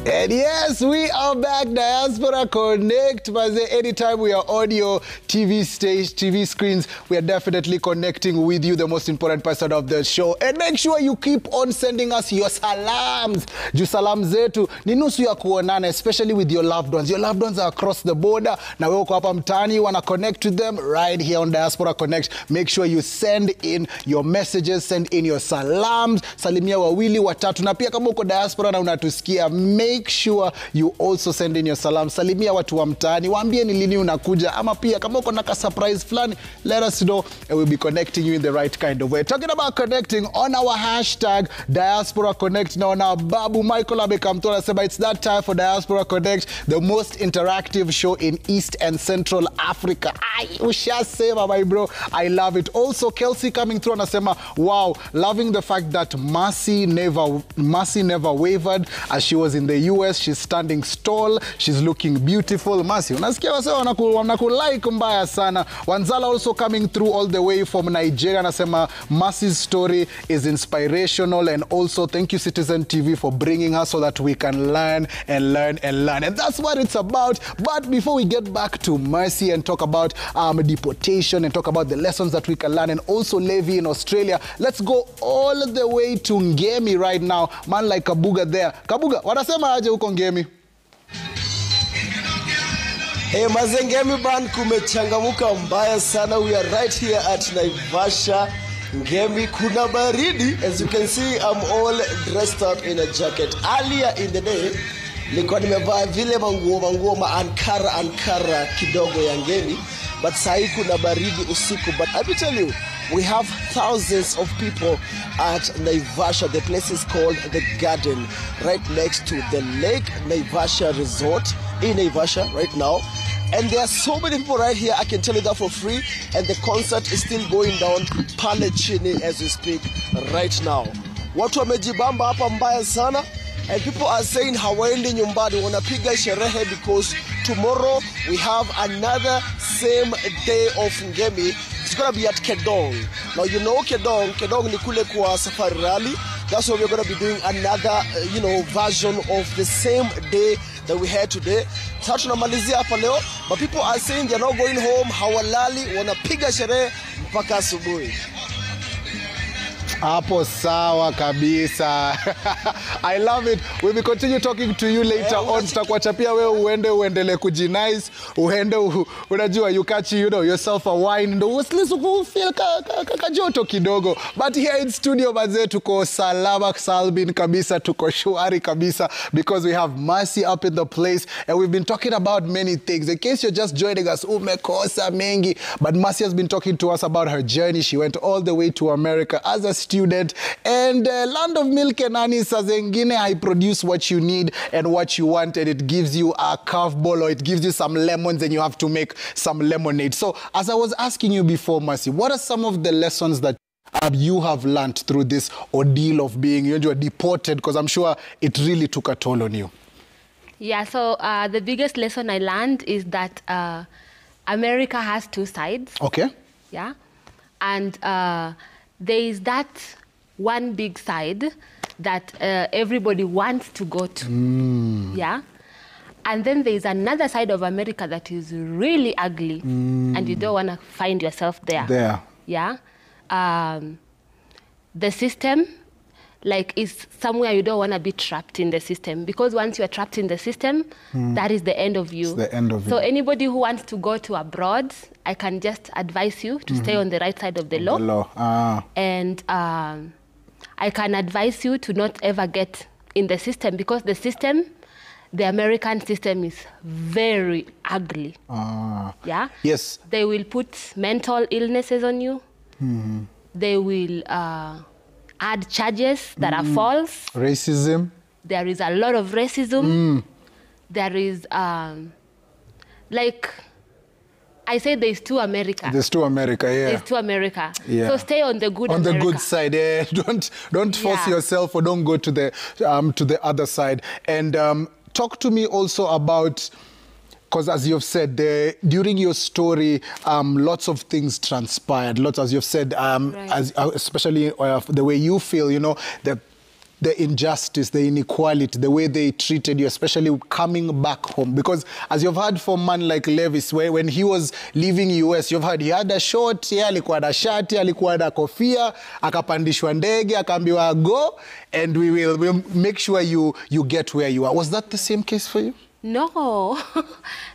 And yes, we are back, Diaspora Connect. But anytime we are on your TV stage, TV screens, we are definitely connecting with you, the most important person of the show. And make sure you keep on sending us your salams. Ju salam zetu ni nusu ya kuonana, especially with your loved ones. Your loved ones are across the border. Na wewe uko hapa mtaani, you wanna connect with them right here on Diaspora Connect. Make sure you send in your messages, send in your salams. Salimia wawili, watatu. Na pia kama uko diaspora na unatusikia, make sure you also send in your salam. Salimia watu wa mtaani, waambie ni lini unakuja, ama pia kama uko na ka surprise flani, let us know and we'll be connecting you in the right kind of way. Talking about connecting, on our hashtag Diaspora Connect, na on our Babu Michael Abekamtola said it's that time for Diaspora Connect, the most interactive show in East and Central Africa. Ushasema my bro, I love it. Also Kelsey coming through anasema, wow, loving the fact that Mercy never wavered as she was in the US. She's standing tall, she's looking beautiful. Mercy, unasikia wase wanakulike mbaya sana. Wanzala also coming through all the way from Nigeria anasema Mercy's story is inspirational, and also thank you Citizen TV for bringing her so that we can learn and learn and learn. And that's what it's about. But before we get back to Mercy and talk about deportation and talk about the lessons that we can learn, and also Levi in Australia, let's go all the way to Ngemi right now. Man like Kabuga there. Kabuga, wanasema aje huko Ngemi? Mazengemi band kumechangamuka mbaya sana. We are right here at Naivasha, Ngemi. Kuna baridi. As you can see, I'm all dressed up in a jacket. Earlier in the day, nilikuwa nimevaa vile manguo Ankara kidogo ya Ngemi. But sahi kuna baridi usiku. But I will tell you, we have thousands of people at Naivasha. The place is called The Garden, right next to the Lake Naivasha Resort in Naivasha right now. And there are so many people right here, I can tell you that for free. And the concert is still going down pale chini as we speak right now. Watu wamejibamba hapa mbaya sana. And people are saying hawaendi nyumbani, wanapiga sherehe, because tomorrow we have another same day of Ngemi. It's going to be at Kedong. Now you know Kedong ni kule kwa Safari Rally. That's why we're going to be doing another, version of the same day that we had today. Sasa tunamalizia hapa leo, but people are saying they're not going home, hawalali, wanapiga sherehe mpaka asubuhi. Hapo sawa kabisa. I love it. We will continue talking to you later on. Tutakuacha pia wewe uendele kujinice, unajua you catch yourself a wine ndo usilisu feel kajoto kidogo. But here in studio baze tuko salama salbin kabisa, tuko shwari kabisa, because we have Mercy up in the place, and we've been talking about many things. In case you're just joining us, umekosa mengi, but Mercy has been talking to us about her journey. She went all the way to America as a student, and land of milk and honey, saa zengine I produce what you need and what you want, and it gives you a curveball, or it gives you some lemons and you have to make some lemonade. So as I was asking you before, Mercy, what are some of the lessons that you have learned through this ordeal of being deported, because I'm sure it really took a toll on you? Yeah, so the biggest lesson I learned is that America has two sides. Okay. Yeah. And there is that one big side that everybody wants to go to. Yeah. And then there is another side of America that is really ugly, and you don't want to find yourself there. Yeah. The system, is somewhere you don't want to be trapped in the system, because once you are trapped in the system, that is the end of you. It's the end of you. So anybody who wants to go to abroad, I can just advise you to stay on the right side of the law. And I can advise you to not ever get in the system, because the American system is very ugly. Yeah? Yes. They will put mental illnesses on you. They will add charges that are false. Racism. There is a lot of racism. There is, I say there's two America. There's two America, yeah. There's two America. Yeah. So stay on the good on America. The good side, yeah. Don't force yourself, or don't go to the other side. And talk to me also about, because as you've said, during your story, lots of things transpired. Lots, as you've said, right. especially the way you feel, the injustice, the inequality, the way they treated you, especially coming back home? Because as you've heard from man like Levis, where when he was leaving US, you've heard he had a short, alikuwa na shati, alikuwa na kofia, akapandishwa ndege, akaambiwa go, and we'll make sure you get where you are. Was that the same case for you? No,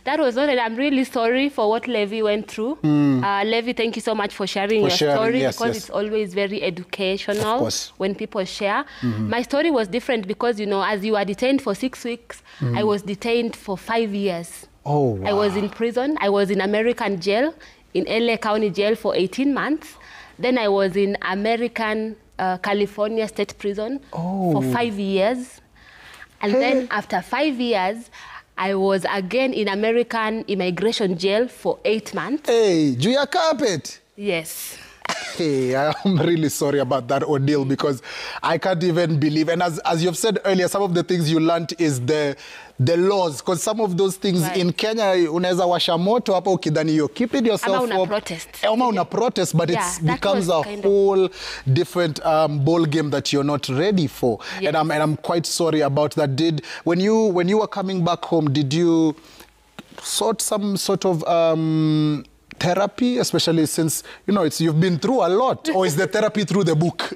that was not, and I'm really sorry for what Levi went through. Levi, thank you so much for sharing your story, yes, because it's always very educational when people share. My story was different because, you know, as you are detained for 6 weeks, I was detained for 5 years. Oh, wow. I was in prison. I was in American jail, in LA County Jail for 18 months. Then I was in American California State Prison for 5 years. And then after 5 years, I was again in American immigration jail for 8 months. Hey, Julia Carpet. Yes. Hey, I'm really sorry about that ordeal, because I can't even believe. And as you've said earlier, some of the things you learned is the laws, because some of those things in Kenya, unaweza washa moto hapo ukidhani you're keeping yourself up. Ama una protest, but it becomes a whole different ball game that you're not ready for. Yes. And I'm quite sorry about that. When you were coming back home, did you sort some sort of therapy, especially since, you know, you've been through a lot? Or is the therapy through the book?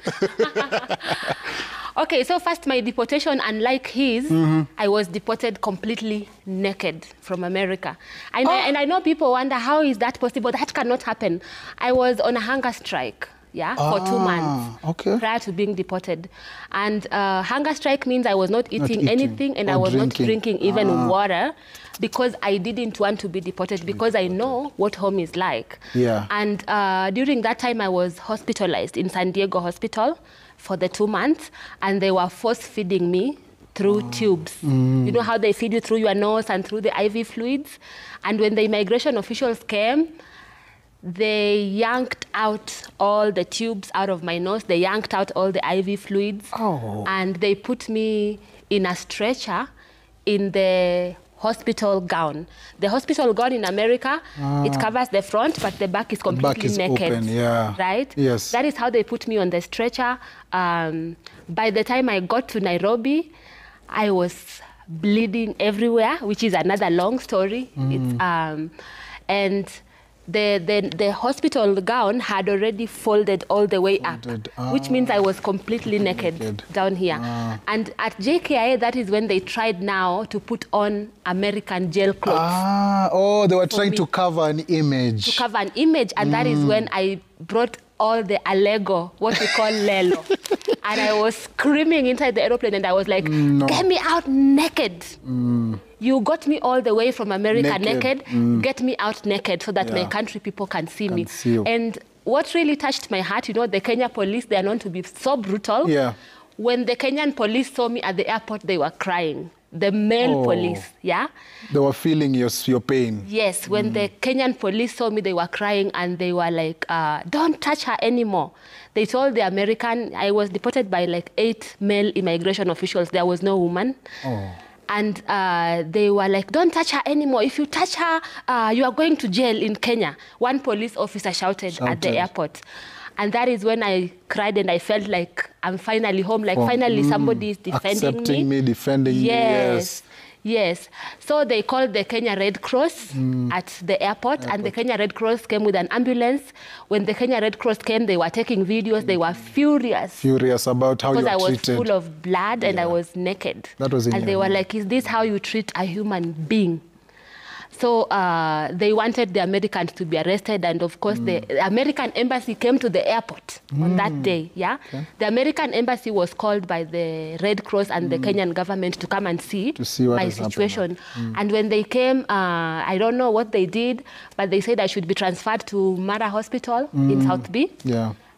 Okay, so first, my deportation, unlike his, I was deported completely naked from America. And I know people wonder, how is that possible? That cannot happen. I was on a hunger strike, for 2 months prior to being deported. And hunger strike means I was not eating anything, and I was not drinking even water, because I didn't want to be deported, because I know what home is like. Yeah. And during that time, I was hospitalized in San Diego Hospital for the 2 months, and they were force-feeding me through tubes. You know how they feed you through your nose and through the IV fluids? And when the immigration officials came, they yanked out all the tubes out of my nose. They yanked out all the IV fluids. And they put me in a stretcher in the hospital gown. The hospital gown in America, it covers the front, but the back is completely naked. Open, right? Yes. That is how they put me on the stretcher. By the time I got to Nairobi, I was bleeding everywhere, which is another long story. And the hospital gown had already folded all the way up, which means I was completely naked down here. And at JKIA, that is when they tried now to put on American jail clothes. They were trying to cover an image. To cover an image, and that is when I brought all the Allego, what we call Lelo. And I was screaming inside the aeroplane, and I was like, get me out naked. You got me all the way from America naked. Get me out naked so that my country people can see me. And what really touched my heart, you know, the Kenya police, they are known to be so brutal. When the Kenyan police saw me at the airport, they were crying. The male police, They were feeling your pain. Yes, when the Kenyan police saw me, they were crying, and they were like, don't touch her anymore. They told the American, I was deported by like 8 male immigration officials. There was no woman. And they were like, don't touch her anymore. If you touch her, you are going to jail in Kenya. One police officer shouted at the airport. And that is when I cried, and I felt like I'm finally home, like finally somebody is defending me. Defending me, yes. Yes. So they called the Kenya Red Cross at the airport, and the Kenya Red Cross came with an ambulance. When the Kenya Red Cross came, they were taking videos. They were furious. Furious about how you were treated. Because I was full of blood and I was naked. That was and they were like, is this how you treat a human being? So they wanted the Americans to be arrested, and of course the American embassy came to the airport on that day, The American embassy was called by the Red Cross and the Kenyan government to come and see my situation. And when they came, I don't know what they did, but they said I should be transferred to Mara Hospital in South B.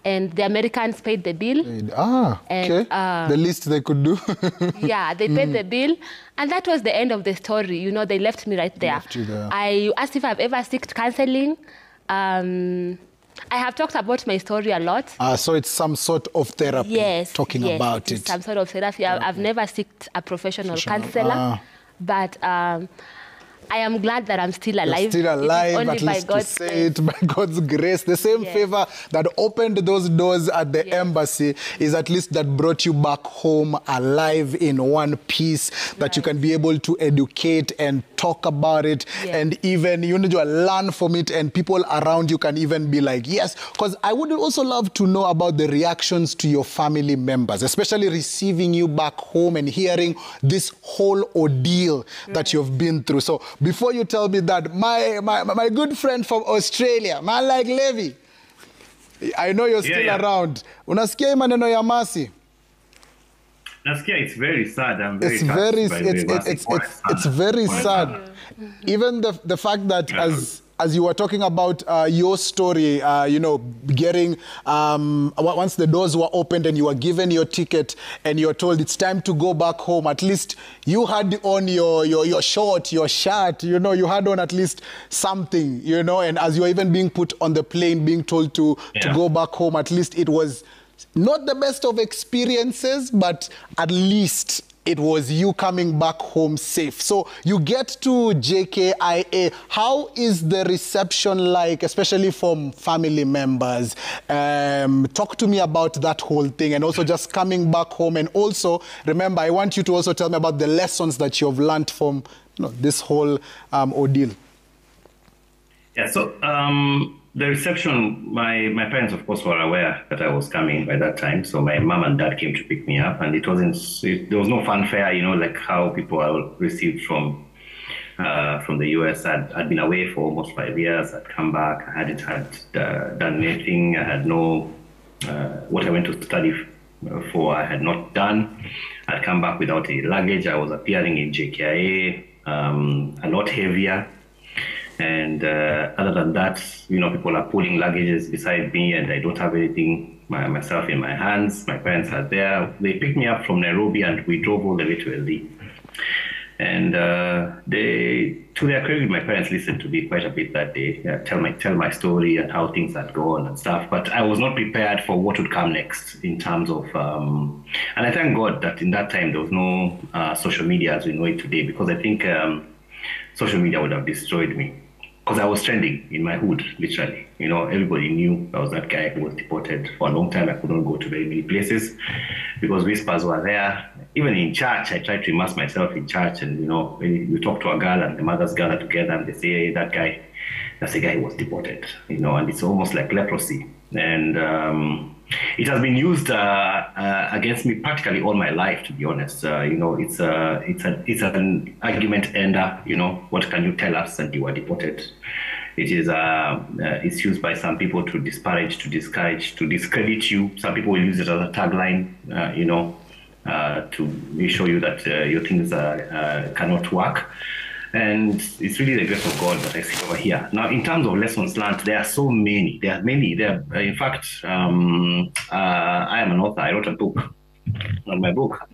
And the Americans paid the bill. The least they could do. They paid the bill. And that was the end of the story. You know, they left me right there. I asked if I've ever sought counseling. I have talked about my story a lot. So it's some sort of therapy, talking about it. Some sort of therapy. I've never sought a professional counselor. But I am glad that I'm still alive. You're still alive, only at least to say it, by God's grace. The same favor that opened those doors at the embassy is at least that brought you back home alive in one piece, that you can be able to educate and talk about it and even, you know, learn from it, and people around you can even be like, yes. Because I would also love to know about the reactions to your family members, especially receiving you back home and hearing this whole ordeal that you've been through. So before you tell me that, my good friend from Australia, man like Levi, I know you're still around. Unasikia hii maneno ya Mercy? Nasikia, it's very sad. I'm very it's very sad. Even the fact that as you were talking about your story, you know, getting, once the doors were opened and you were given your ticket and you're told it's time to go back home, at least you had on your short, your shirt, you know, you had on at least something, you know, and as you were even being put on the plane, being told to go back home, at least it was not the best of experiences, but at least it was you coming back home safe. So you get to JKIA. How is the reception like, especially from family members? Talk to me about that whole thing, and also just coming back home. And also, remember, I want you to also tell me about the lessons that you've learned from, you know, this whole ordeal. Yeah, so the reception, my parents, of course, were aware that I was coming by that time. So my mom and dad came to pick me up, and there was no fanfare, you know, like how people are received from the US. I'd been away for almost 5 years. I'd come back. I hadn't done anything. I had no, what I went to study for, I had not done. I'd come back without any luggage. I was appearing in JKIA, a lot heavier. And other than that, you know, people are pulling luggages beside me, and I don't have anything myself in my hands. My parents are there. They picked me up from Nairobi, and we drove all the way to LD. And to their credit, my parents listened to me quite a bit that day, tell my story and how things had gone and stuff. But I was not prepared for what would come next in terms of, and I thank God that in that time there was no social media as we know it today, because I think social media would have destroyed me. Because I was trending in my hood, literally. You know, everybody knew I was that guy who was deported. For a long time, I could not go to very many places because whispers were there. Even in church, I tried to immerse myself in church. And, you know, when you talk to a girl and the mothers gather together and they say, hey, that guy, that's the guy who was deported. You know, and it's almost like leprosy. And it has been used against me practically all my life, to be honest. You know, it's an argument ender. You know, what can you tell us? And you are deported. It is it's used by some people to disparage, to discourage, to discredit you. Some people will use it as a tagline. You know, to show you that your things cannot work. And it's really the grace of God that I see over here. Now, in terms of lessons learned, there are so many. There are many. In fact, I am an author. I wrote a book. And my book,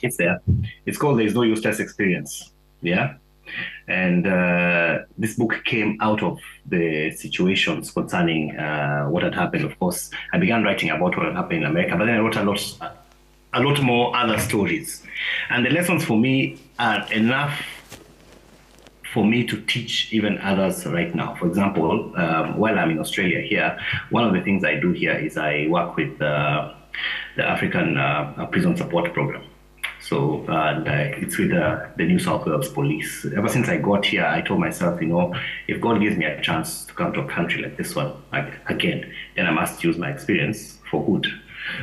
it's there. It's called There Is No Useless Experience. Yeah. And this book came out of the situations concerning what had happened. Of course, I began writing about what had happened in America, but then I wrote a lot more other stories. And the lessons for me are enough for me to teach even others right now. For example, while I'm in Australia here, one of the things I do here is I work with the African Prison Support Program. So it's with the New South Wales Police. Ever since I got here, I told myself, you know, if God gives me a chance to come to a country like this one again, then I must use my experience for good.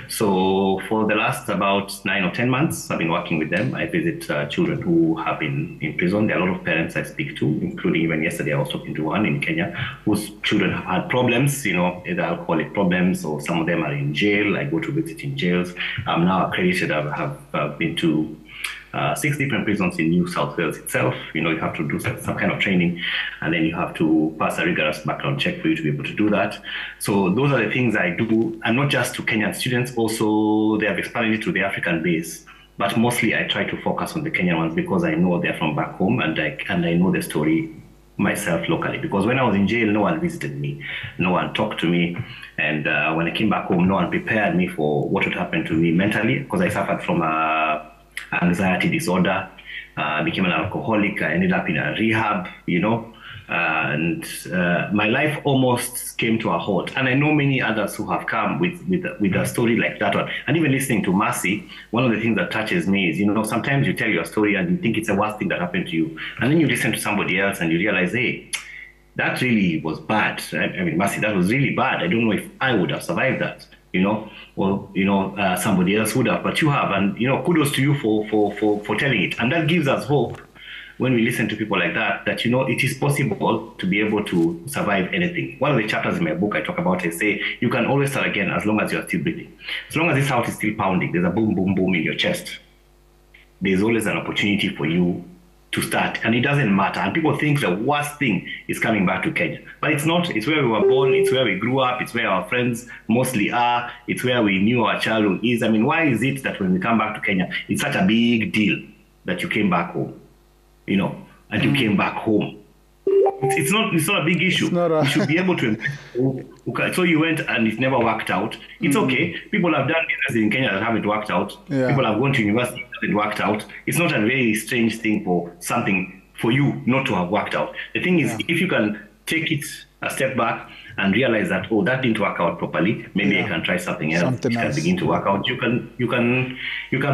So for the last about 9 or 10 months, I've been working with them. I visit children who have been in prison. There are a lot of parents I speak to, including even yesterday I was talking to one in Kenya whose children have had problems, you know, either alcoholic problems or some of them are in jail. I go to visit in jails. I'm now accredited. I have been to 6 different prisons in New South Wales itself. You know, you have to do some kind of training, and then you have to pass a rigorous background check for you to be able to do that. So those are the things I do, and not just to Kenyan students, also they have expanded it to the African base. But mostly I try to focus on the Kenyan ones because I know they're from back home, and I know the story myself locally. Because when I was in jail, no one visited me, no one talked to me, and when I came back home, no one prepared me for what would happen to me mentally, because I suffered from anxiety disorder. became an alcoholic. I ended up in a rehab, and my life almost came to a halt. And I know many others who have come with a story like that one. And even listening to Mercy, one of the things that touches me is, sometimes you tell your story and you think it's the worst thing that happened to you. And then you listen to somebody else and you realize, hey, that really was bad. I mean, Mercy, that was really bad. I don't know if I would have survived that, or, somebody else would have, but you have. And, kudos to you for telling it. And that gives us hope when we listen to people like that, it is possible to be able to survive anything. One of the chapters in my book I talk about, I say, you can always start again as long as you're still breathing. As long as this heart is still pounding, there's a boom, boom, boom in your chest. There's always an opportunity for you to start. And it doesn't matter. And people think the worst thing is coming back to Kenya. But it's not. It's where we were born. It's where we grew up. It's where our friends mostly are. It's where we knew our childhood is. I mean, why is it that when we come back to Kenya, it's such a big deal that you came back home? And you came back home. It's not a big issue. You should be able to. So you went and it never worked out. It's okay. People have done business in Kenya that haven't worked out. Yeah. People have gone to university that haven't worked out. It's not a very strange thing for you not to have worked out. The thing is, if you can take it a step back and realize that, that didn't work out properly, maybe I can try something else. It can begin to work out. You can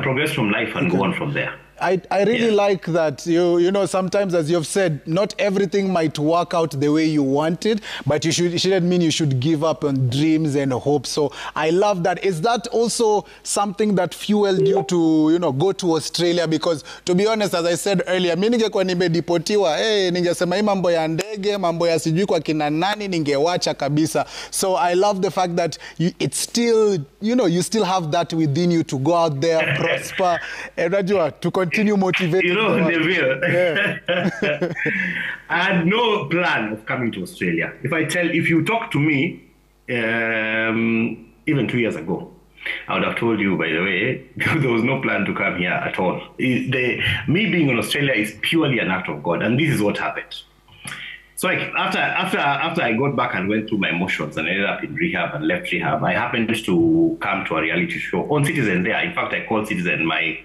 progress from life and go on from there. I really like that, sometimes, as you've said, not everything might work out the way you want it, but it shouldn't mean you should give up on dreams and hope. So I love that. Is that also something that fueled you to, go to Australia? Because to be honest, as I said earlier, mimi ningekuwa nimedipotiwa, ningesema hii mambo ya ndege, mambo ya sijui kwa kina nani, ningewacha kabisa. So I love the fact that it's still, you still have that within you to go out there, prosper, and to continue motivating. Neville, I had no plan of coming to Australia. If you talk to me, even 2 years ago, I would have told you, by the way, there was no plan to come here at all. Me being in Australia is purely an act of God, and this is what happened. So after I got back and went through my emotions and ended up in rehab and left rehab, I happened to come to a reality show on Citizen there. In fact, I called Citizen my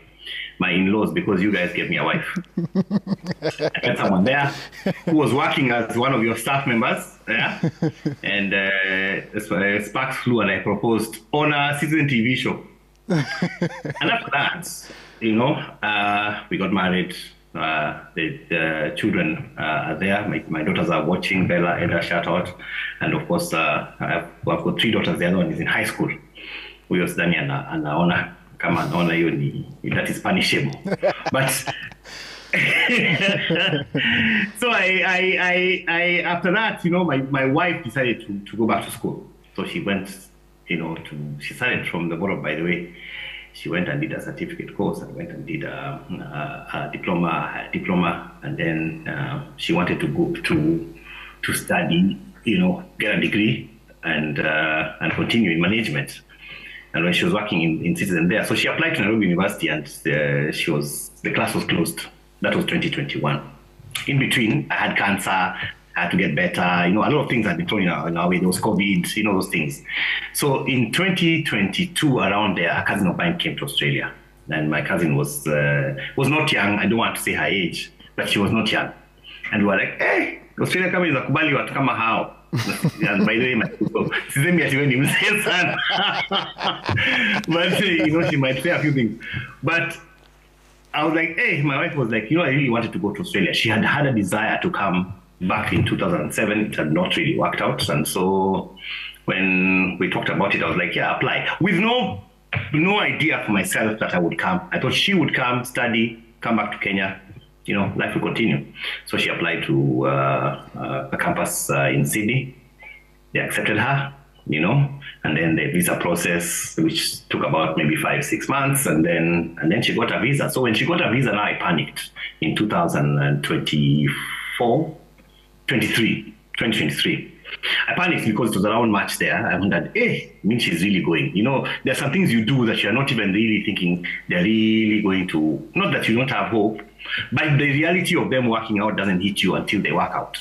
in-laws because you guys gave me a wife. I met someone there who was working as one of your staff members, and sparks flew and I proposed on a Citizen TV show. And after that, we got married. The children are there. My daughters are watching. Bella, Eda, shout out. And of course, I've got 3 daughters. The other one is in high school. We was Dani and Naona. Come on, that is punishable. But so I after that, my wife decided to go back to school. So she went, she started from the bottom, by the way. She went and did a certificate course and went and did a diploma, and then she wanted to go to study, get a degree and continue in management. And when she was working in Citizen there, so she applied to Nairobi University, and the class was closed. That was 2021. In between, I had cancer, I had to get better. A lot of things had been thrown in our way. There was COVID, those things. So in 2022, around there, a cousin of mine came to Australia, and my cousin was not young. I don't want to say her age, but she was not young. And we were like, hey, Australia kama inakubali watu kama hao. And by the way, but she might say a few things. But I was like, hey, my wife was like, I really wanted to go to Australia. She had a desire to come back in 2007. It had not really worked out. And so when we talked about it, I was like, yeah, apply. With no idea for myself that I would come. I thought she would come, study, come back to Kenya. Life will continue. So she applied to a campus in Sydney. They accepted her, and then the visa process, which took about maybe 5-6 months, and then she got a visa. So when she got a visa, now I panicked in 2023. I panicked because it was around March there. I wondered, means she's really going. There are some things you do that you're not even really thinking they're really going to, not that you don't have hope, but the reality of them working out doesn't hit you until they work out.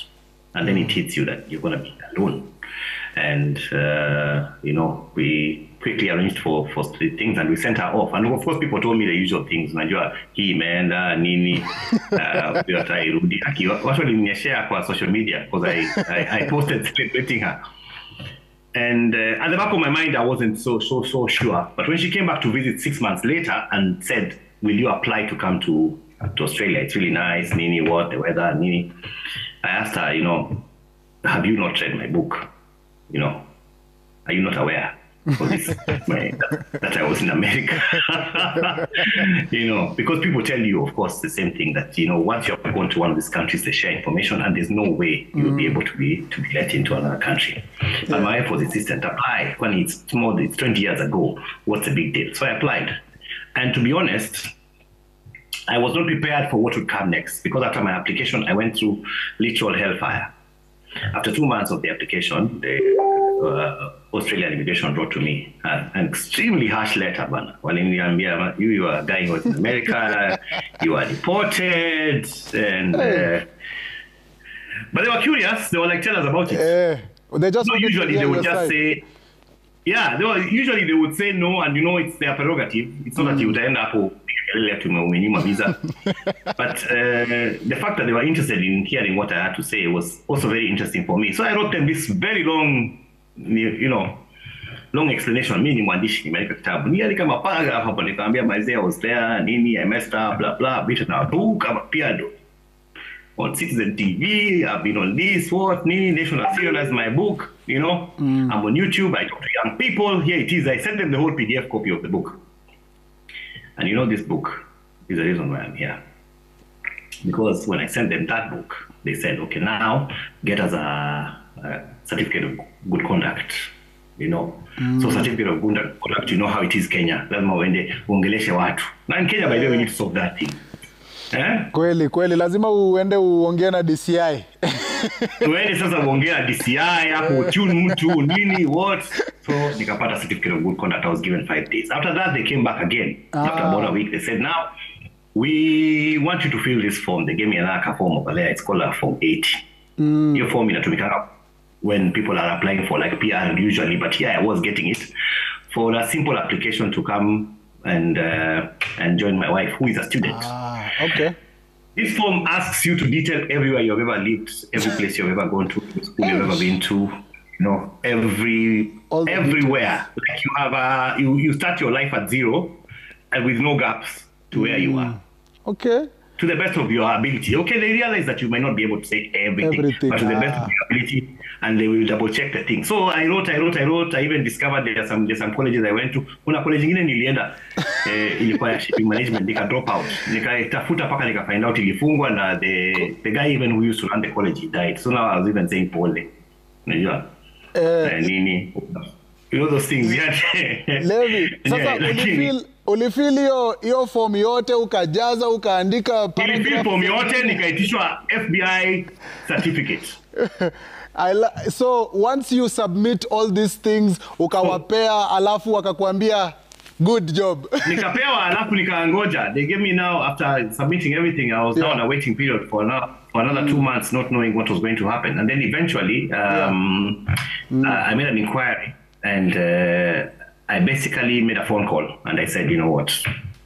And then it hits you that you're going to be alone. And, we quickly arranged for things, and we sent her off. And of course, people told me the usual things. Najua hii imeenda nini, atarudi. Actually, share kwa social media because I posted celebrating her. And at the back of my mind, I wasn't so sure. But when she came back to visit 6 months later and said, "Will you apply to come to Australia? It's really nice. Nini, what the weather, Nini." I asked her, you know, have you not read my book? You know, are you not aware of this, that I was in America? You know, because people tell you, of course, the same thing, that, you know, once you're going to one of these countries, they share information, and there's no way you'll be able to be let into another country. But my wife was insistent, apply. When it's 20 years ago, what's the big deal? So I applied. And to be honest, I was not prepared for what would come next, because after my application, I went through literal hellfire. After 2 months of the application, the Australian immigration wrote to me an extremely harsh letter. You are a guy who was in America, you are deported, and but they were curious. They were like, tell us about it. They just so usually they would just say, yeah, usually they would say no, and you know, it's their prerogative. It's not that you would end up visa. But the fact that they were interested in hearing what I had to say was also very interesting for me. So I wrote them this very long, you know, long explanation. Mimi ni mwandishi, nimeandika kitabu. Ni kama paragraph hapo, nikamwambia I was there, nini, I messed up, blah blah, written a book, I've appeared on Citizen TV, I've been on this, what, nini, National serialized my book, you know. I'm on YouTube, I talk to young people. Here it is. I sent them the whole PDF copy of the book. And you know, this book is the reason why I'm here. Because when I sent them that book, they said, okay, now get us a certificate of good conduct, you know. So certificate of good conduct, you know how it is Kenya. Lazima uende uongeleshe watu. Na in Kenya, by the way, we need to solve that thing. Kweli, lazima uende uongee na DCI. Tuende sasa uongea na DCI, hapo tune mtu, nini, what. So nikapata certificate of good conduct. I was given 5 days. After that, they came back again. After about a week, they said, now, we want you to fill this form. They gave me another form over there. It's called a Form 80. Your form inatumika when people are applying for like PR usually, but here I was getting it for a simple application to come and join my wife, who is a student. Okay. This form asks you to detail everywhere you've ever lived, every place you've ever gone to, every school you've ever been to, you know, everywhere. Like you have you start your life at zero and with no gaps to where you are. Okay. To the best of your ability. Okay, they realize that you might not be able to say everything. But to the best of your ability, and they will double check the thing. So I wrote. I even discovered there's some colleges I went to. Kuna college ingine nilienda ilikuwa shipping management, nika drop out. Nikatafuta paka nika find out ilifungwa, na the guy even who used to run the college, he died. So now I was even saying pole. Unajua? Nini? You know those things. Levi, sasa ulifeel hiyo form yote ukajaza ukaandika paragraph. Nilifeel form yote nikaitishwa FBI certificate. So once you submit all these things ukawapea, alafu wakakwambia good job. Nikapewa alafu nikaangoja. They gave me now, after submitting everything, I was now on a waiting period for another 2 months, not knowing what was going to happen. And then eventually I made an inquiry, and I basically made a phone call, and I said, you know what,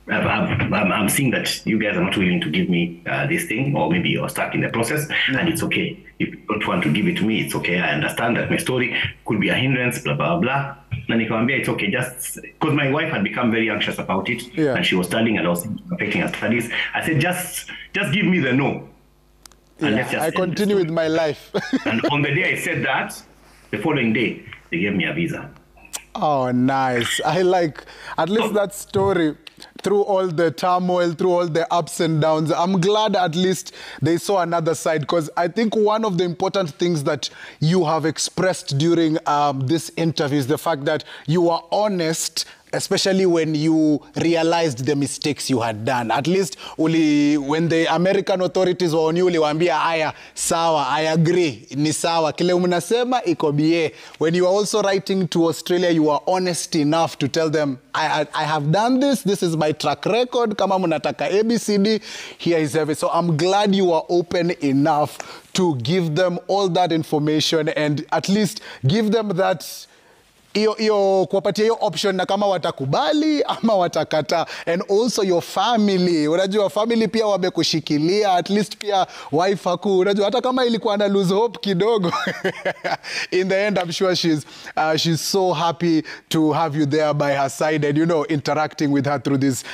I'm seeing that you guys are not willing to give me this thing, or maybe you're stuck in the process, and it's okay. If you don't want to give it to me, it's okay. I understand that my story could be a hindrance, blah, blah, blah. And it's okay, just because my wife had become very anxious about it, and she was studying and also affecting her studies. I said, just give me the no. And let's just I continue with my life. And on the day I said that, the following day, they gave me a visa. Oh, nice. I like at least that story. Through all the turmoil, through all the ups and downs, I'm glad at least they saw another side, because I think one of the important things that you have expressed during this interview is the fact that you are honest, especially when you realized the mistakes you had done. At least when the American authorities were on you, uliwaambia aya, sawa, I agree, ni sawa, kile mnasema iko bie. When you are also writing to Australia, you are honest enough to tell them, I have done this is my track record, kama mnataka ABCD, here is everything. So I'm glad you are open enough to give them all that information, and at least give them that hiyo kuwapatia hiyo option na kama watakubali ama watakata. And also your family, unajua family pia wamekushikilia, at least pia wife haku, unajua hata kama ilikuwa na lose hope kidogo. In the end, I'm sure she's so happy to have you there by her side and, you know, interacting with her through this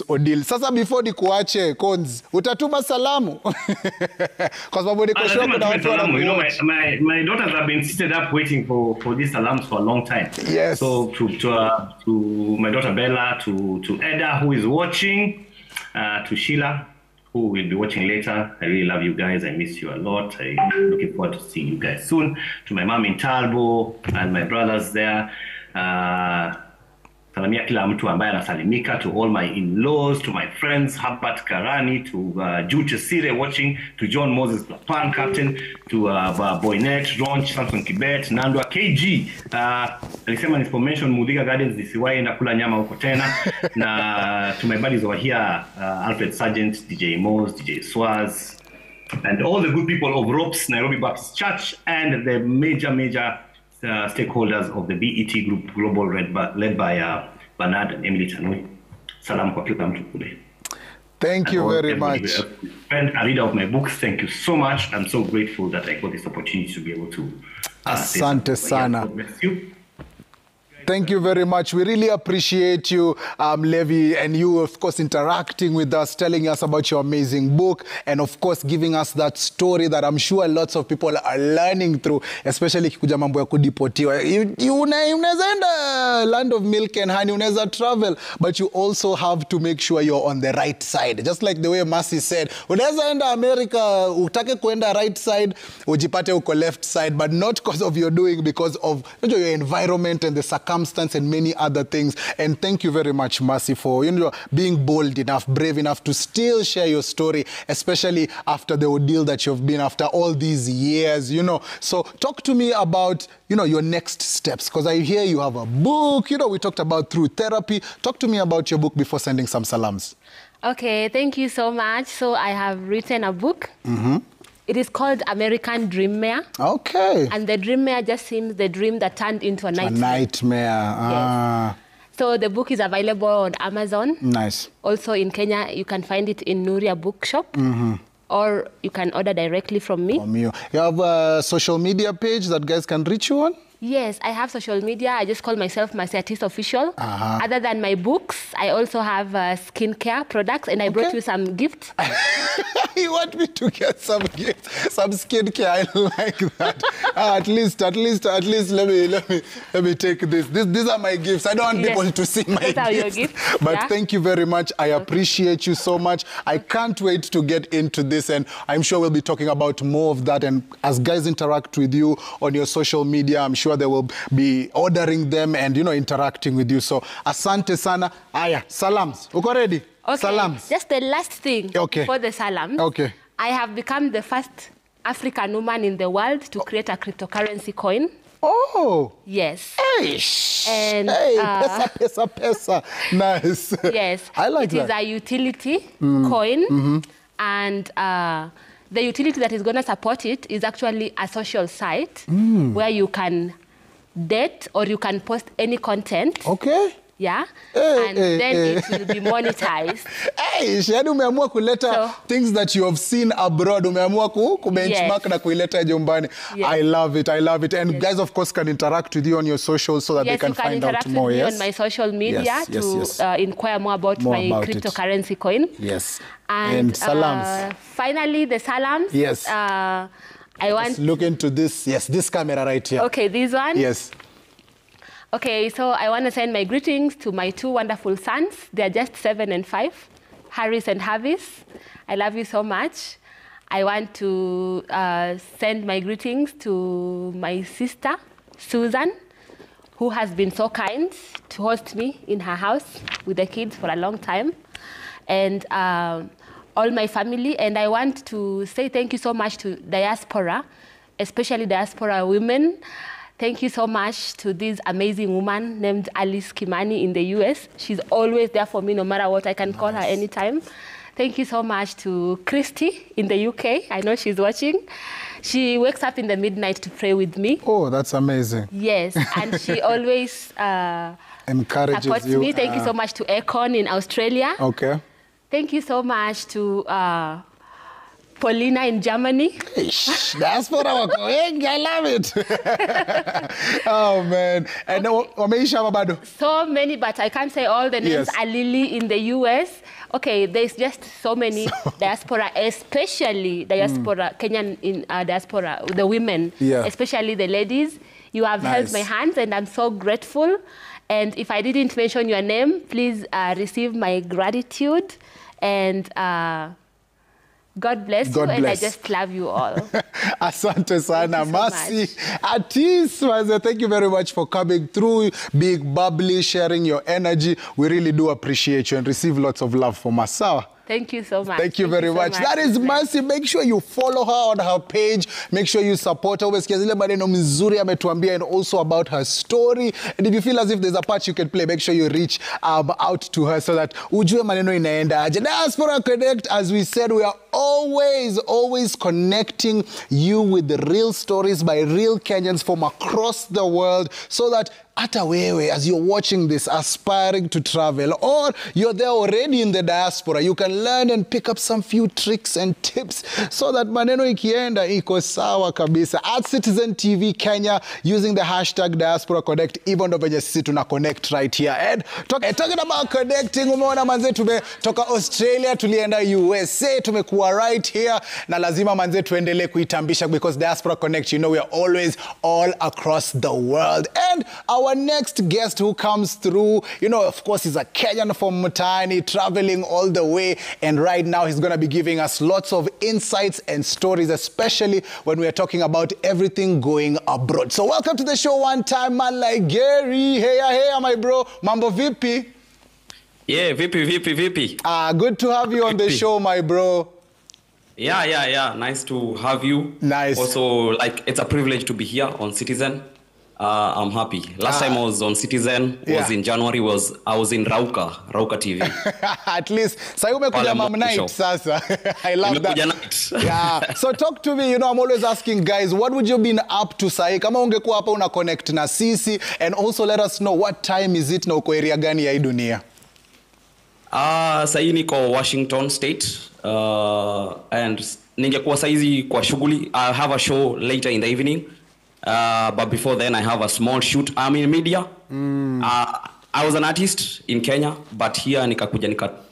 ordeal. Sasa before nikuache, Cons, utatuma salamu? Kwa sababu niko sure kuna watu wanakuwatch. My daughters have been seated up waiting for these salams for a long time. Yes. So to my daughter Bella, to Edda, who is watching, to Sheila, who will be watching later. I really love you guys. I miss you a lot. I'm looking forward to seeing you guys soon. To my mom in Talbo and my brothers there. Salamia kila mtu ambaye anasalimika, to all my in-laws, to my friends, Habat Karani, to Juche Sire watching, to John Moses Lapan, captain, to Boynet, Ronch, Samson Kibet, Nandwa, KG. Alisema nispomention Mudiga Gardens, nisiwahi enda kula nyama huko tena. Na to my buddies over here, Alfred Sargent, DJ Mose, DJ Swaz, and all the good people of Ropes, Nairobi Baptist Church, and the major stakeholders of the BET Group Global led by Bernard and Emily Tanui. Salam kwa kila mtu kule. Thank you very much. And a reader of my books, thank you so much. I'm so grateful that I got this opportunity to be able to. Asante sana. God bless you. Thank you very much. We really appreciate you, Levi, and you, of course, interacting with us, telling us about your amazing book, and, of course, giving us that story that I'm sure lots of people are learning through, especially kikuja mambo ya kudipotiwa. Unaweza enda land of milk and honey, unaweza travel, but you also have to make sure you're on the right side. Just like the way Mercy said, unaweza enda America, utake kuenda right side, ujipate uko left side, but not because of your doing, because of your environment and the circumstances and many other things. And thank you very much, Mercy, for being bold enough, brave enough to still share your story, especially after the ordeal that you've been after all these years, So talk to me about, your next steps, because I hear you have a book, we talked about through therapy. Talk to me about your book before sending some salams. Okay, thank you so much. So I have written a book. Mm-hmm. It is called American Dreammare. Okay. And the dreammare just seems the dream that turned into a nightmare. A nightmare. Yes. So the book is available on Amazon. Nice. Also in Kenya, you can find it in Nuria Bookshop. Mm-hmm. Or you can order directly from me. From you. You have a social media page that guys can reach you on? Yes, I have social media. I just call myself Mercy Artist Official. Uh-huh. Other than my books, I also have skincare products, and I brought you some gifts. You want me to get some gifts, some skincare? I like that. At least, let me take this. These are my gifts. I don't want people to see my gifts. Are your gifts. But thank you very much. I appreciate you so much. I can't wait to get into this, and I'm sure we'll be talking about more of that. And as guys interact with you on your social media, I'm sure they will be ordering them and, interacting with you. So, asante sana. Aya, salams. Uko ready? Okay. Salams. Just the last thing for the salams. Okay. I have become the first African woman in the world to create a cryptocurrency coin. Oh. Yes. Eish. And, pesa. Nice. Yes. I like that. It is a utility coin. Mm-hmm. And the utility that is going to support it is actually a social site where you can date or you can post any content. Okay. Yeah. And then it will be monetized. Yani umeamua kuleta things that you have seen abroad. Umeamua benchmark na kuileta nyumbani. Yes. I love it. And guys, of course, can interact with you on your socials so that they can find out more. Yes, you can interact with me on my social media to inquire more about my cryptocurrency coin. Yes. And salams. Finally, the salams. Yes. I want... Let's look into this. Yes, this camera right here. Okay, this one? Yes. Okay, so I want to send my greetings to my two wonderful sons. They're just 7 and 5, Harris and Harvis. I love you so much. I want to send my greetings to my sister, Susan, who has been so kind to host me in her house with the kids for a long time. And all my family. And I want to say thank you so much to Diaspora, especially Diaspora women. Thank you so much to this amazing woman named Alice Kimani in the US. She's always there for me no matter what. I can call her anytime. Thank you so much to Christy in the UK. I know she's watching. She wakes up in the midnight to pray with me. Oh, that's amazing. Yes, and she always encourages supports you. me. Thank you so much to Econ in Australia. Okay. Thank you so much to Paulina in Germany. Diaspora wako wengi, I love it. Oh man. And wameisha mabado? So many, but I can't say all the names. Yes. Alili in the US. Okay, there's just so many diaspora, especially diaspora, Kenyan in diaspora, the women, especially the ladies. You have held my hands and I'm so grateful. And if I didn't mention your name, please receive my gratitude. And God bless you, and I just love you all. Asante sana, Mercy. Atis, thank you very much for coming through, being bubbly, sharing your energy. We really do appreciate you and receive lots of love from us. Thank you so much. Thank you very much. That is Mercy. Make sure you follow her on her page. Make sure you support her. Umesikia zile maneno mzuri ametuambia, and also about her story. And if you feel as if there's a part you can play, make sure you reach out to her so that ujue maneno inaenda aje. Diaspora Connect, as we said, we are always connecting you with the real stories by real Kenyans from across the world, so that hata wewe, as you're watching this, aspiring to travel, or you're there already in the diaspora, you can learn and pick up some few tricks and tips so that maneno ikienda iko sawa kabisa. At Citizen TV Kenya, using the hashtag Diaspora Connect, even though venye sisi tuna connect right here. And talking about connecting, umeona manze tumetoka Australia, tulienda USA, tumekuwa right here, na lazima manze tuendelee kuitambisha, because Diaspora Connect, you know, we are always all across the world. And our next guest who comes through, you know, of course, he's a Kenyan from Mutani, traveling all the way. And right now, he's going to be giving us lots of insights and stories, especially when we are talking about everything going abroad. So welcome to the show one time, man like Gary. Hey, my bro. Mambo vipi? Yeah, vipi. Good to have you on the show, my bro. Yeah. Nice to have you. Nice. Also, like, it's a privilege to be here on Citizen. I'm happy. Last time I was on Citizen was in January. I was in Rauka TV. At least, sasa umekuja Mam Night sasa. I love that. Yeah. So talk to me. You know, I'm always asking guys, what would you been up to sai? Kama ungekuwa hapa una connect na sisi, and also let us know what time is it na uko area gani ya hii dunia? Sasa niko Washington State. And ningekuwa saizi kwa shughuli. I have a show later in the evening. But before then, I have a small shoot. I'm in media. I was an artist in Kenya, but here nika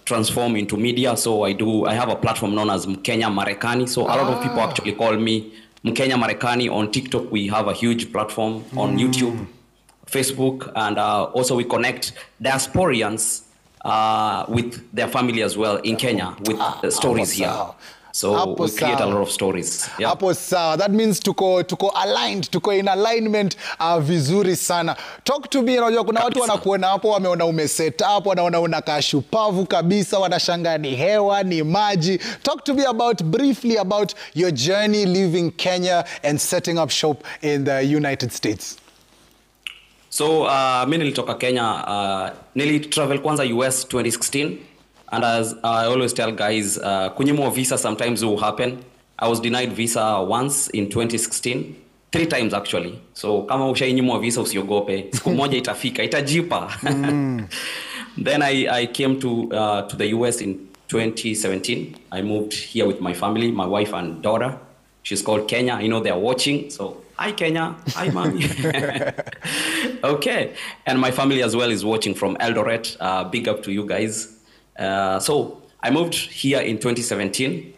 transform into media. So I have a platform known as Mkenya Marekani. So a lot of people actually call me Mkenya Marekani. On TikTok, we have a huge platform. On YouTube, Facebook, and also we connect diasporians with their family as well in Kenya with stories here. So we create a lot of stories. Yeah. That means tuko aligned, tuko in alignment vizuri sana. Talk to me, unajua kuna watu wanakuona hapo wameona umeset up, wanaona unakaa shupavu kabisa, wanashangaa ni hewa, ni maji. Talk to me briefly about your journey leaving Kenya and setting up shop in the United States. So mimi nilitoka Kenya, nilitravel kwanza US 2016. And as I always tell guys, kunyimwa visa sometimes will happen. I was denied visa once in 2016. 3 times actually. So kama ushainyimwa visa usiogope. Siku moja itafika, itajipa. Then I came to the US in 2017. I moved here with my family, my wife and daughter. She's called Kenya. You know, they're watching. So, hi Kenya. Hi mommy. Okay. And my family as well is watching from Eldoret. Big up to you guys. So I moved here in 2017,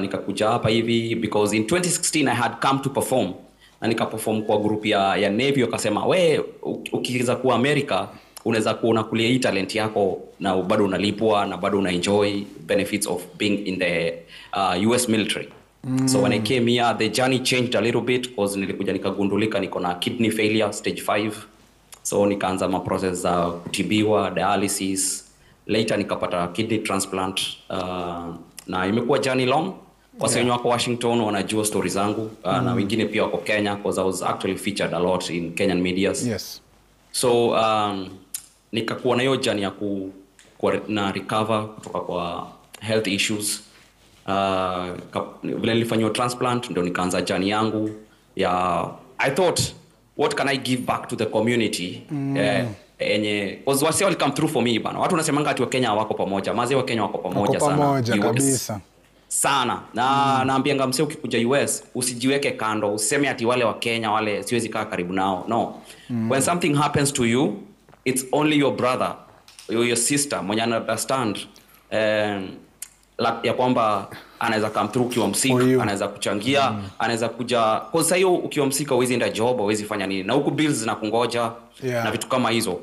nikakuja hapa hivi because in 2016 I had come to perform, na nikaperform kwa group ya Navy. Wakasema we ukiweza kuwa America unaweza kuona kulia hii talent yako na bado unalipwa na bado una enjoy benefits of being in the US military. So when I came here, the journey changed a little bit because nilikuja nikagundulika niko na kidney failure stage 5. So nikaanza ma process za kutibiwa, dialysis. Later nikapata kidney transplant, na imekuwa journey long. Wasenyo wako Washington wanajua stories zangu, na wengine pia wako Kenya because I was actually featured a lot in Kenyan medias. Yes. So nikakuwa na hiyo journey ya na recover kutoka health issues. Vile nilifanywa transplant ndo nikaanza journey yangu ya I thought what can I give back to the community cause wase will come through for me bana. Watu wanasemanga ati wa Kenya wako pamoja. Mazee wa Kenya wako pamoja sana. Pamoja kabisa. Sana. Na naambianga msee ukikuja US usijiweke kando. Usiseme ati wale wa Kenya wale siwezi kaa karibu nao. No. When something happens to you, it's only your brother, your sister mwenye understand ya kwamba anaweza come through ukiwa msika, anaweza kuchangia, anaweza kuja kwa sababu hiyo ukiwa msika huwezi enda job, huwezi fanya nini na huku bills zinakungoja na vitu kama hizo.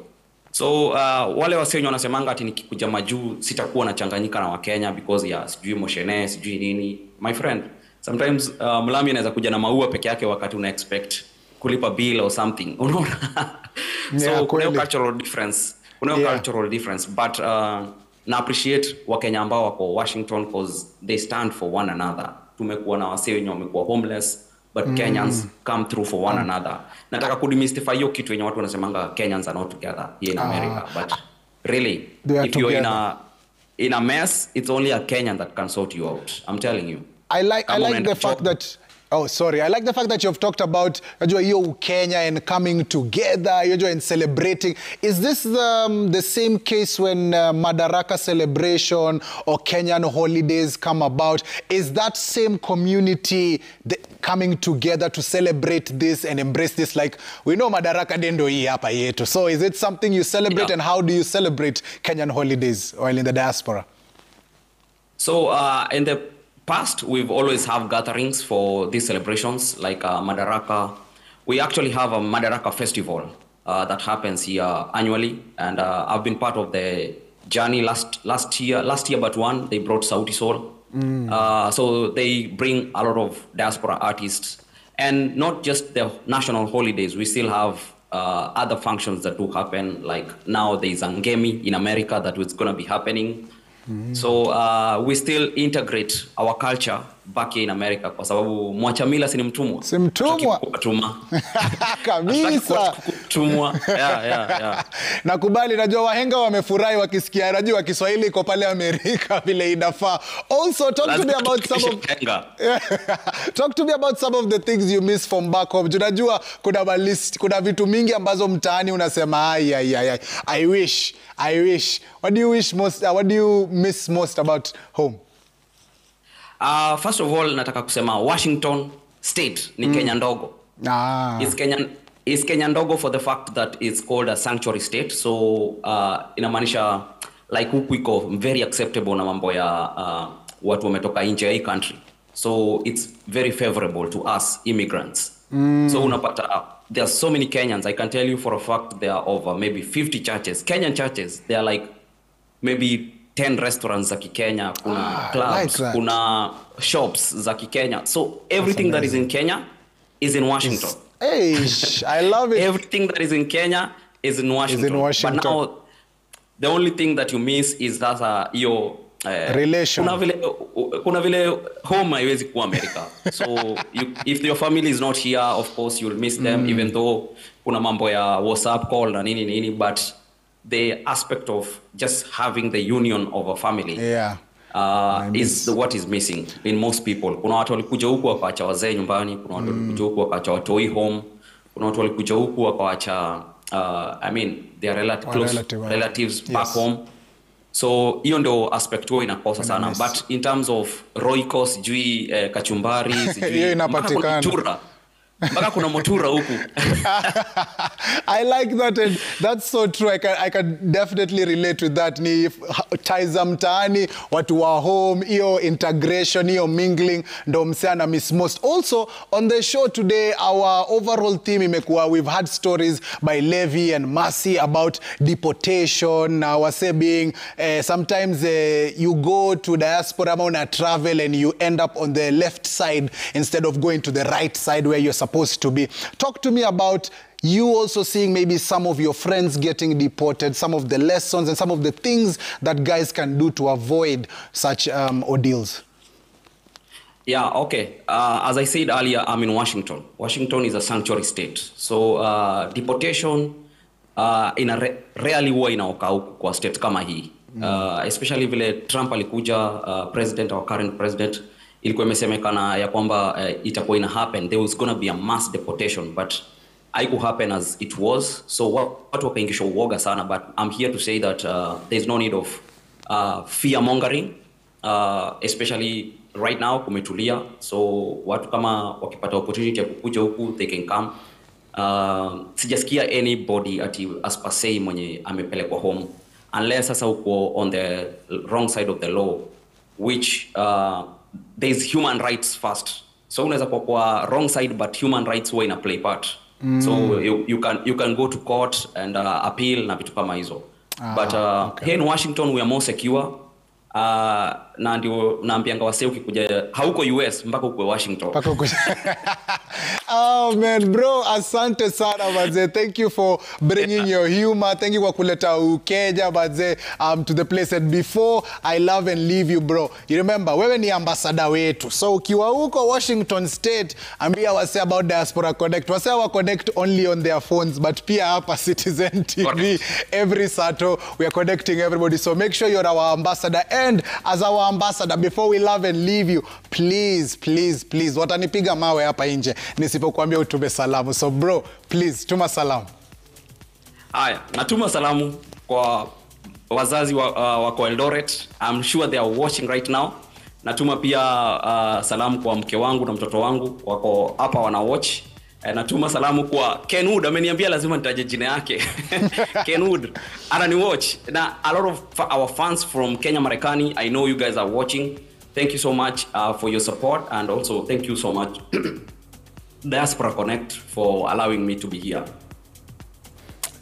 So wale wasio wanasemanga ati nikikuja majuu sitakuwa nachanganyika na Wakenya because ya sijui moshene sijui nini. My friend, sometimes mlami anaweza kuja na maua peke yake wakati una expect kulipa bill or something. Unaona? So kuna cultural difference. Cultural difference, but na appreciate Wakenya ambao wako Washington cause they stand for one another. Tumekuwa na wasee wenye wamekuwa homeless but Kenyans come through for one another. Nataka kudemystify hiyo kitu yenye watu wanasemanga Kenyans are not together here in America, but really if you're in a mess, it's only a Kenyan that can sort you out. I'm telling you. I like the fact that I like the fact that you've talked about Kenya and coming together, and celebrating. Is this the same case when Madaraka celebration or Kenyan holidays come about? Is that same community coming together to celebrate this and embrace this? Like, we know Madaraka dendo hii hapa yetu. So is it something you celebrate, and how do you celebrate Kenyan holidays while in the diaspora? So in the past, we've always have gatherings for these celebrations, like Madaraka. We actually have a Madaraka festival that happens here annually, and I've been part of the journey last year but one, they brought Sauti Sol. So they bring a lot of diaspora artists, and not just the national holidays, we still have other functions that do happen, like now there's Ngemi in America that is going to be happening. So we still integrate our culture back here in America kwa sababu mwachamila si mtumwa. Si mtumwa. Kabisa. Mtumwa. Yeah. Nakubali, najua wahenga wamefurahi wakisikia najua Kiswahili iko pale Amerika vile inafaa. Also talk to me about some of the things you miss from back home. Unajua kuna vitu mingi ambazo mtaani unasema I wish. What do you wish most? What do you miss most about home? First of all, nataka kusema Washington State ni Kenya ndogo. It's Kenya ndogo for the fact that it's called a sanctuary state. So inamaanisha like huku iko very acceptable na mambo ya watu wametoka nje ya hii country. So it's very favorable to us immigrants. So unapata there are so many Kenyans. I can tell you for a fact there are over maybe 50 churches, Kenyan churches. There are like maybe 10 restaurants za Kikenya, kuna clubs, like kuna shops za Kikenya. So everything that is in Kenya is in Washington. I love it. Everything that is in Kenya is in Washington. But now the only thing that you miss is that your relation. Kuna vile home haiwezi kuwa America. So if your family is not here, of course you'll miss them, even though kuna mambo ya WhatsApp call na nini, but the aspect of just having the union of a family is what is missing in most people. Kuna watu walikuja huku wakaacha wazee nyumbani, kuna watu walikuja huku wakaacha watoi home, kuna watu walikuja huku wakaacha their relatives back home. So hiyo ndio aspect huo inakosa sana. But in terms of roiko, sijui kachumbari, sijui inapatikana. Mpaka kuna motura huku. I like that, and that's so true. I can definitely relate with that. Ni ties za mtaani, watu wa home, hiyo integration, hiyo mingling, ndo msiana miss most. Also, on the show today, our overall theme imekuwa, we've had stories by Levi and Mercy about deportation. Wase being, sometimes you go to diaspora, una travel, and you end up on the left side instead of going to the right side where you're supposed to be. Talk to me about you also seeing maybe some of your friends getting deported, some of the lessons and some of the things that guys can do to avoid such ordeals. Yeah, okay. As I said earlier, I'm in Washington. Washington is a sanctuary state. So deportation rarely huwa inaoka huku kwa state kama hii. Especially vile Trump alikuja, president, our current president, ilikuwa imesemekana ya kwamba itakuwa ina happen, there was gonna be a mass deportation, but haiku happen as it was. So watu wakaingisha uoga sana, but I'm here to say that there's no need of fear mongering, especially right now kumetulia. So watu kama wakipata opportunity ya kukuja huku, they can come. Sijasikia anybody ati as per se mwenye amepelekwa home, unless sasa uko on the wrong side of the law, which there's human rights first. So unaweza kwa wrong side, but human rights huwa ina play part. So you can go to court and appeal na vitu kama hizo. But here in Washington we are more secure. Na ndio naambianga wasee ukikuja hauko US mpaka uko Washington. Oh man, bro, asante sana manze. Thank you for bringing your humor. Thank you kwa kuleta ukeja manze to the place. And before I love and leave you, bro, you remember wewe ni ambassador wetu. So ukiwa huko Washington State, ambia wase about Diaspora Connect. Wase wa connect only on their phones, but pia hapa Citizen TV every Saturday we are connecting everybody. So make sure you're our ambassador. And as our ambassador, before we love and leave you, please watanipiga mawe hapa nje nisipokuambia utume salamu. So bro, please tuma salamu. Haya, natuma salamu kwa wazazi wako Eldoret. I'm sure they are watching right now. Natuma pia salamu kwa mke wangu na mtoto wangu wako hapa wana watch. Natuma salamu kwa Ken Wood, ameniambia lazima nitaje jina yake. Ken Wood anani watch. Na a lot of our fans from Kenya, Marekani, I know you guys are watching. Thank you so much for your support, and also thank you so much Diaspora Connect for allowing me to be here.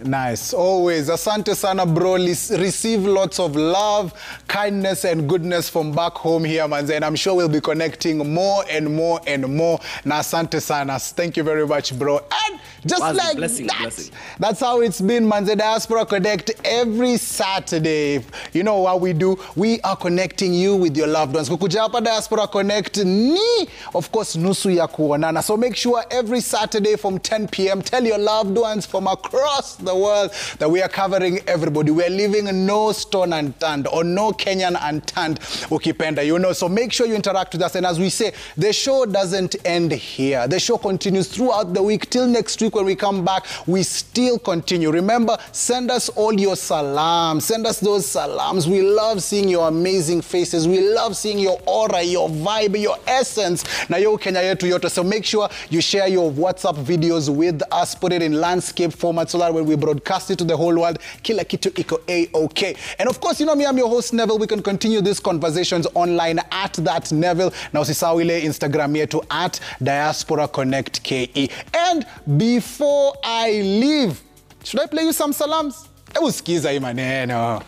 Nice. Always. Asante sana, bro. Receive lots of love, kindness, and goodness from back home here, manze. And I'm sure we'll be connecting more and more and more. Na asante sana. Thank you very much, bro. And just blessing, like blessing. That's how it's been, manze. Diaspora Connect every Saturday. You know what we do? We are connecting you with your loved ones. Kukuja hapa Diaspora Connect ni, of course, nusu ya kuonana. So make sure every Saturday from 10 p.m. tell your loved ones from across the world that we are covering everybody. We are leaving no stone unturned or no Kenyan unturned, ukipenda, you know. So make sure you interact with us. And as we say, the show doesn't end here. The show continues throughout the week till next week when we come back. We still continue. Remember, send us all your salams. Send us those salams. We love seeing your amazing faces. We love seeing your aura, your vibe, your essence. Na yo Kenya yetu yote. So make sure you share your WhatsApp videos with us. Put it in landscape format so that when we broadcast it to the whole world, kila kitu iko A-OK. And of course, you know me, I'm your host Neville. We can continue these conversations online at that Neville. Na usisahau ile Instagram yetu at Diaspora Connect KE. And before I leave, should I play you some salams? Usikiza hii maneno.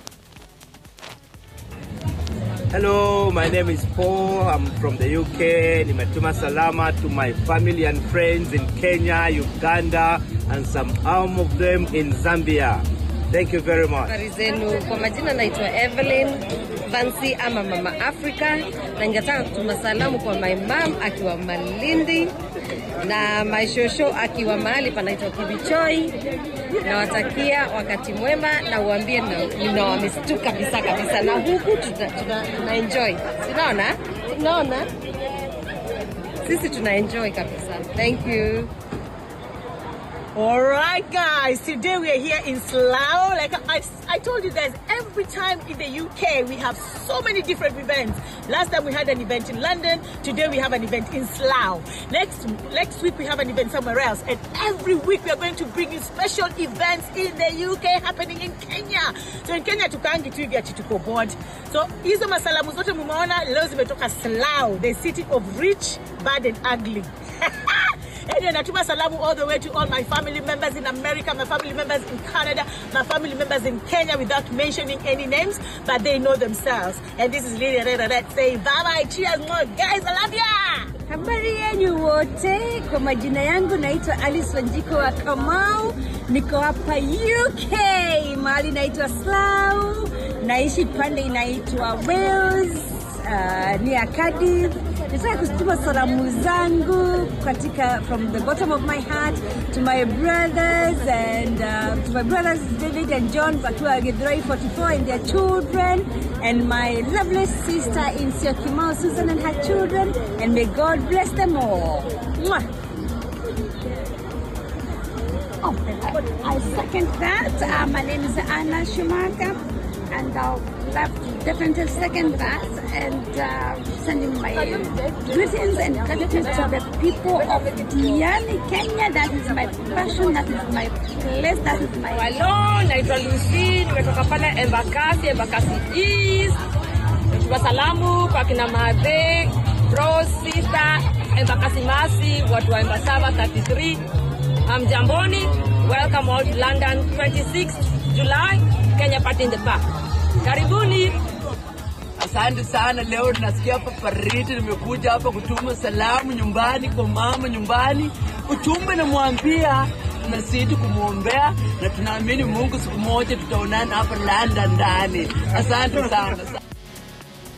Hello, my name is Paul. I'm from the UK. Nimetuma salama to my family and friends in Kenya, Uganda, and some of them in Zambia. Thank you very much. Zenu, kwa majina naitwa Evelyn Fancy ama Mama Africa, na ningetaka kutuma salamu kwa my mom akiwa Malindi na my shosho akiwa mahali panaitwa Kibichoi. Nawatakia wakati mwema na uambie ninawamistu kabisa na huku tuna enjoy. Sinaona? Sisi tuna enjoy kabisa. Thank you. All right, guys, today we are here in Slough. Like I told you guys, every time in the UK, we have so many different events. Last time we had an event in London. Today we have an event in Slough. Next week we have an event somewhere else. And every week we are going to bring you special events in the UK happening in Kenya. So in Kenya, tukaangi tu hivi tuko board. So hizo masalamu zote mumeona leo zimetoka Slough, the city of rich, bad and ugly. And natuma salamu all the way to all my family members in America, my family members in Canada, my family members in Kenya, without mentioning any names, but they know themselves. And this is really say bye-bye, cheers more. Guys, I love ya! Habari yenu wote, kwa majina yangu naitwa Alice Wanjiko wa Kamau. Niko hapa UK, mahali naitwa Slough. Naishi pande inaitwa Wales, near Cardiff. Nataka kutuma salamu zangu katika from the bottom of my heart to my brothers and to my brothers David and John Batua Githurai 44 and their children, and my lovely sister in Syokimau Susan and her children, and may God bless them all. Mwah. Oh, I second that. My name is Anna Schumacher, and I'll love to definitely second that, and sending my greetings and gratitude to the people of Diani, Kenya. That is my passion, that is my place, that is my... Hello, naitwa Lucy, nimetoka pale Embakasi East. Natuma salamu kwa kina Madhe, bro, sister, Embakasi Masi, watu wa Embasava 33. Jamboni, welcome all to London, 26th July, Kenya Party in the Park. Karibuni. Asante sana, leo nasikia hapa pariti, nimekuja hapa kutuma salamu nyumbani kwa mama nyumbani. Utume na mwambia tunasiti kumuombea na tunaamini Mungu siku moja tutaonana hapa London ndani. Asante sana.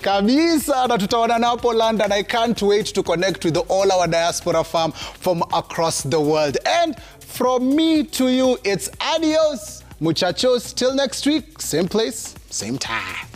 Kabisa, na tutaonana hapo London. I can't wait to connect with all our diaspora fam from across the world. And from me to you, it's adios, muchachos. Till next week, same place, same time.